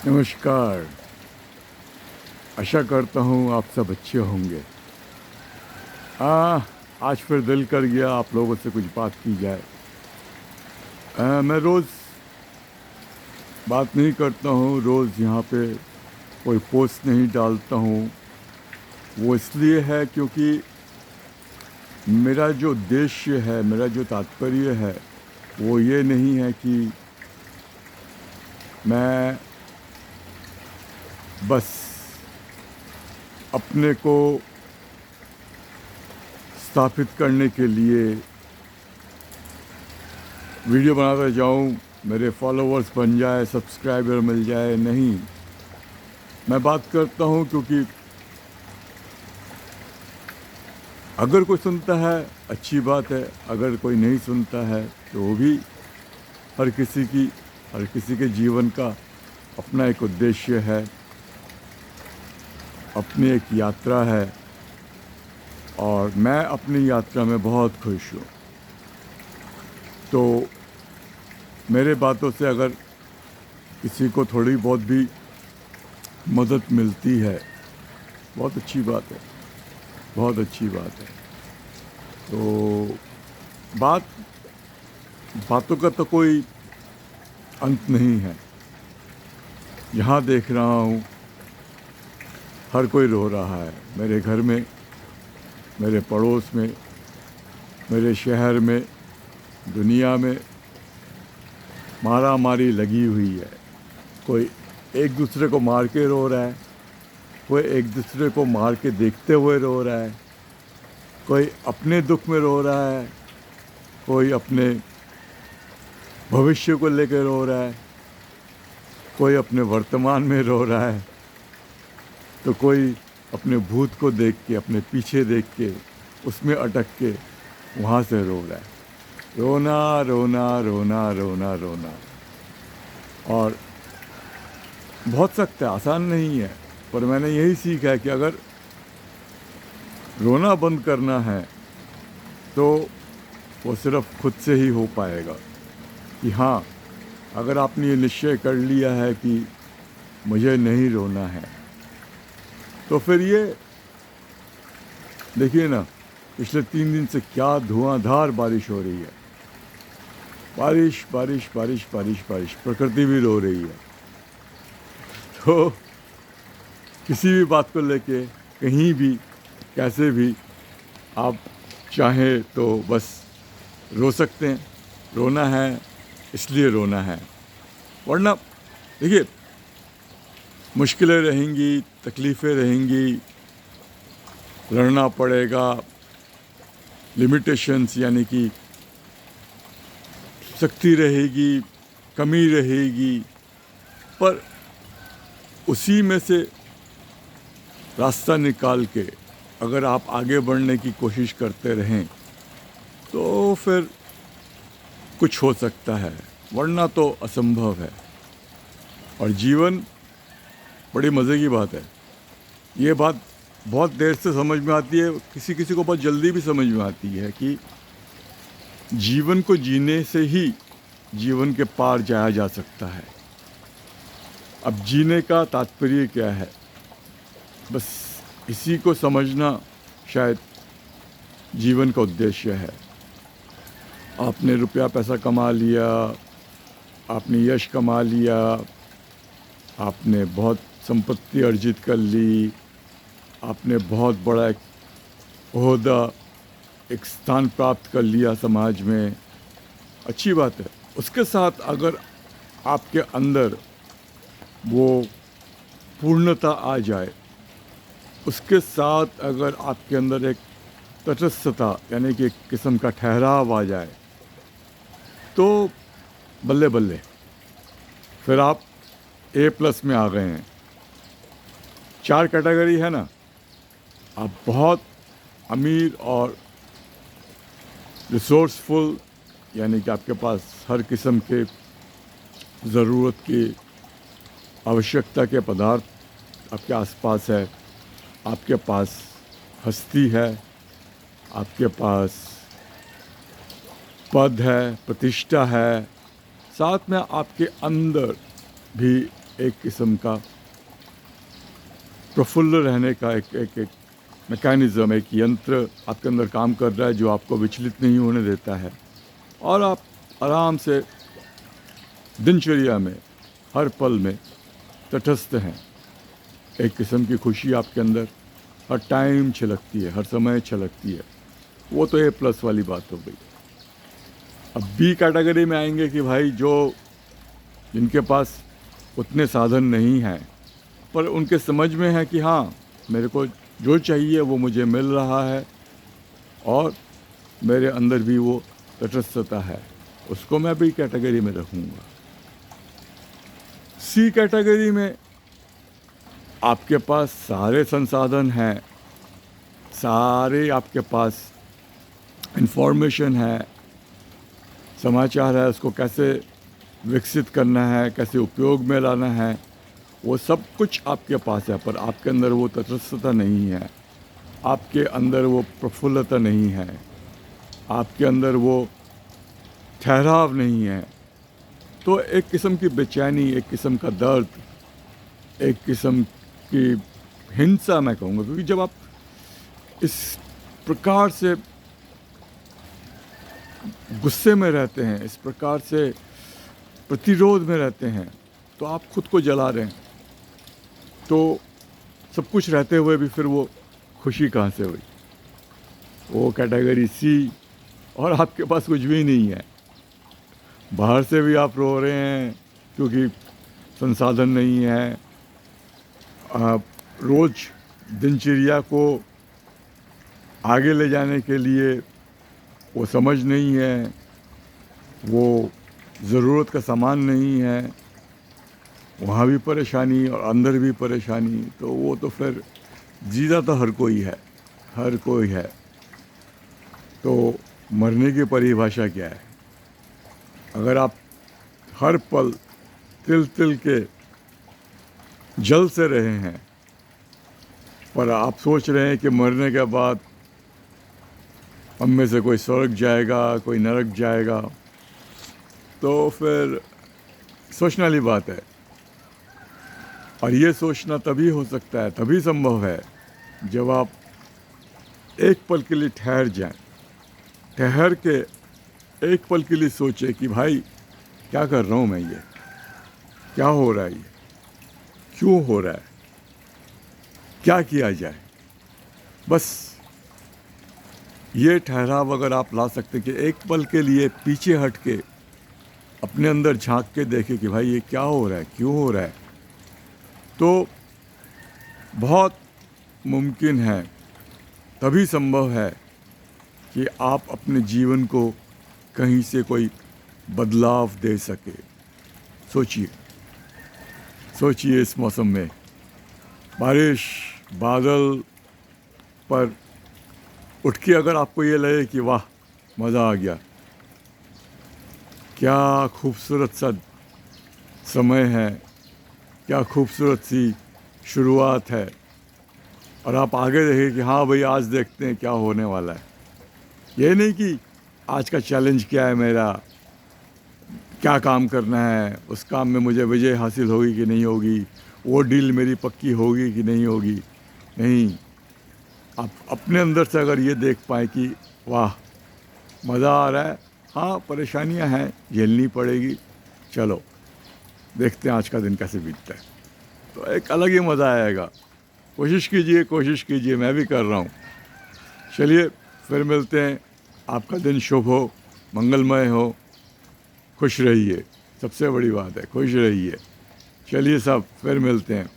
नमस्कार। आशा करता हूँ आप सब अच्छे होंगे। आज फिर दिल कर गया आप लोगों से कुछ बात की जाए। मैं रोज़ बात नहीं करता हूँ, रोज़ यहाँ पे कोई पोस्ट नहीं डालता हूँ। वो इसलिए है क्योंकि मेरा जो उद्देश्य है, मेरा जो तात्पर्य है, वो ये नहीं है कि मैं बस अपने को स्थापित करने के लिए वीडियो बनाता जाऊं, मेरे फॉलोअर्स बन जाए, सब्सक्राइबर मिल जाए। नहीं, मैं बात करता हूं क्योंकि अगर कोई सुनता है अच्छी बात है, अगर कोई नहीं सुनता है तो वो भी हर किसी के जीवन का अपना एक उद्देश्य है, अपनी एक यात्रा है और मैं अपनी यात्रा में बहुत खुश हूँ। तो मेरे बातों से अगर किसी को थोड़ी बहुत भी मदद मिलती है, बहुत अच्छी बात है, बहुत अच्छी बात है। तो बातों का तो कोई अंत नहीं है। यहाँ देख रहा हूँ हर कोई रो रहा है, मेरे घर में, मेरे पड़ोस में, मेरे शहर में, दुनिया में मारा मारी लगी हुई है। कोई एक दूसरे को मार के रो रहा है, कोई एक दूसरे को मार के देखते हुए रो रहा है, कोई अपने दुख में रो रहा है, कोई अपने भविष्य को लेकर रो रहा है, कोई अपने वर्तमान में रो रहा है, तो कोई अपने भूत को देख के, अपने पीछे देख के, उसमें अटक के वहाँ से रो रहा है। रोना रोना रोना रोना रोना। और बहुत सख्त है, आसान नहीं है, पर मैंने यही सीखा है कि अगर रोना बंद करना है तो वो सिर्फ खुद से ही हो पाएगा। कि हाँ, अगर आपने ये निश्चय कर लिया है कि मुझे नहीं रोना है, तो फिर ये देखिए ना, पिछले 3 दिन से क्या धुआंधार बारिश हो रही है। बारिश बारिश बारिश बारिश बारिश, प्रकृति भी रो रही है। तो किसी भी बात को लेके, कहीं भी, कैसे भी आप चाहें तो बस रो सकते हैं। रोना है इसलिए रोना है, वरना देखिए मुश्किलें रहेंगी, तकलीफ़ें रहेंगी, लड़ना पड़ेगा, लिमिटेशंस यानी कि सख्ती रहेगी, कमी रहेगी, पर उसी में से रास्ता निकाल के अगर आप आगे बढ़ने की कोशिश करते रहें तो फिर कुछ हो सकता है, वरना तो असंभव है। और जीवन बड़ी मज़े की बात है। ये बात बहुत देर से समझ में आती है, किसी किसी को बहुत जल्दी भी समझ में आती है कि जीवन को जीने से ही जीवन के पार जाया जा सकता है। अब जीने का तात्पर्य क्या है, बस इसी को समझना शायद जीवन का उद्देश्य है। आपने रुपया पैसा कमा लिया, आपने यश कमा लिया, आपने बहुत संपत्ति अर्जित कर ली, आपने बहुत बड़ा एक ओहदा, एक स्थान प्राप्त कर लिया समाज में, अच्छी बात है। उसके साथ अगर आपके अंदर वो पूर्णता आ जाए, उसके साथ अगर आपके अंदर एक तटस्थता यानी कि एक किस्म का ठहराव आ जाए, तो बल्ले बल्ले, फिर आप A+ में आ गए हैं। 4 कैटेगरी है ना, आप बहुत अमीर और रिसोर्सफुल, यानी कि आपके पास हर किस्म के ज़रूरत की, आवश्यकता के पदार्थ आपके आसपास है, आपके पास हस्ती है, आपके पास पद है, प्रतिष्ठा है, साथ में आपके अंदर भी एक किस्म का प्रफुल्ल रहने का एक मैकेनिज़्म, एक यंत्र आपके अंदर काम कर रहा है जो आपको विचलित नहीं होने देता है, और आप आराम से दिनचर्या में हर पल में तटस्थ हैं। एक किस्म की खुशी आपके अंदर हर टाइम छलकती है, हर समय छलकती है। वो तो A+ वाली बात हो गई। अब B कैटेगरी में आएंगे कि भाई जिनके पास उतने साधन नहीं हैं, पर उनके समझ में है कि हाँ, मेरे को जो चाहिए वो मुझे मिल रहा है और मेरे अंदर भी वो तटस्थता है, उसको मैं B कैटेगरी में रखूँगा। C कैटेगरी में आपके पास सारे संसाधन हैं, सारे आपके पास इंफॉर्मेशन है, समाचार है, उसको कैसे विकसित करना है, कैसे उपयोग में लाना है, वो सब कुछ आपके पास है, पर आपके अंदर वो तटस्थता नहीं है, आपके अंदर वो प्रफुल्लता नहीं है, आपके अंदर वो ठहराव नहीं है। तो एक किस्म की बेचैनी, एक किस्म का दर्द, एक किस्म की हिंसा मैं कहूँगा, क्योंकि जब आप इस प्रकार से गुस्से में रहते हैं, इस प्रकार से प्रतिरोध में रहते हैं, तो आप खुद को जला रहे हैं। तो सब कुछ रहते हुए भी फिर वो खुशी कहाँ से हुई? वो कैटेगरी C, और आपके पास कुछ भी नहीं है। बाहर से भी आप रो रहे हैं क्योंकि संसाधन नहीं है, आप रोज़ दिनचर्या को आगे ले जाने के लिए वो समझ नहीं है, वो ज़रूरत का सामान नहीं है, वहाँ भी परेशानी और अंदर भी परेशानी। तो वो तो फिर जीता तो हर कोई है, हर कोई है। तो मरने की परिभाषा क्या है? अगर आप हर पल तिल तिल के जल से रहे हैं, पर आप सोच रहे हैं कि मरने के बाद हम में से कोई स्वर्ग जाएगा, कोई नरक जाएगा, तो फिर सोचने वाली बात है। और ये सोचना तभी हो सकता है, तभी संभव है, जब आप एक पल के लिए ठहर जाएं, ठहर के एक पल के लिए सोचें कि भाई क्या कर रहा हूँ मैं, ये क्या हो रहा है, ये क्यों हो रहा है, क्या किया जाए। बस ये ठहराव अगर आप ला सकते कि एक पल के लिए पीछे हट के अपने अंदर झांक के देखें कि भाई ये क्या हो रहा है, क्यों हो रहा है, तो बहुत मुमकिन है, तभी संभव है कि आप अपने जीवन को कहीं से कोई बदलाव दे सके। सोचिए, सोचिए, इस मौसम में बारिश, बादल पर उठ के अगर आपको ये लगे कि वाह मज़ा आ गया, क्या खूबसूरत सा समय है, क्या खूबसूरत सी शुरुआत है, और आप आगे देखें कि हाँ भाई आज देखते हैं क्या होने वाला है। ये नहीं कि आज का चैलेंज क्या है, मेरा क्या काम करना है, उस काम में मुझे विजय हासिल होगी कि नहीं होगी, वो डील मेरी पक्की होगी कि नहीं होगी। नहीं, आप अपने अंदर से अगर ये देख पाएँ कि वाह मज़ा आ रहा है, हाँ परेशानियां हैं, झेलनी पड़ेगी, चलो देखते हैं आज का दिन कैसे बीतता है, तो एक अलग ही मज़ा आएगा। कोशिश कीजिए, कोशिश कीजिए, मैं भी कर रहा हूँ। चलिए फिर मिलते हैं, आपका दिन शुभ हो, मंगलमय हो, खुश रहिए, सबसे बड़ी बात है खुश रहिए। चलिए सब फिर मिलते हैं।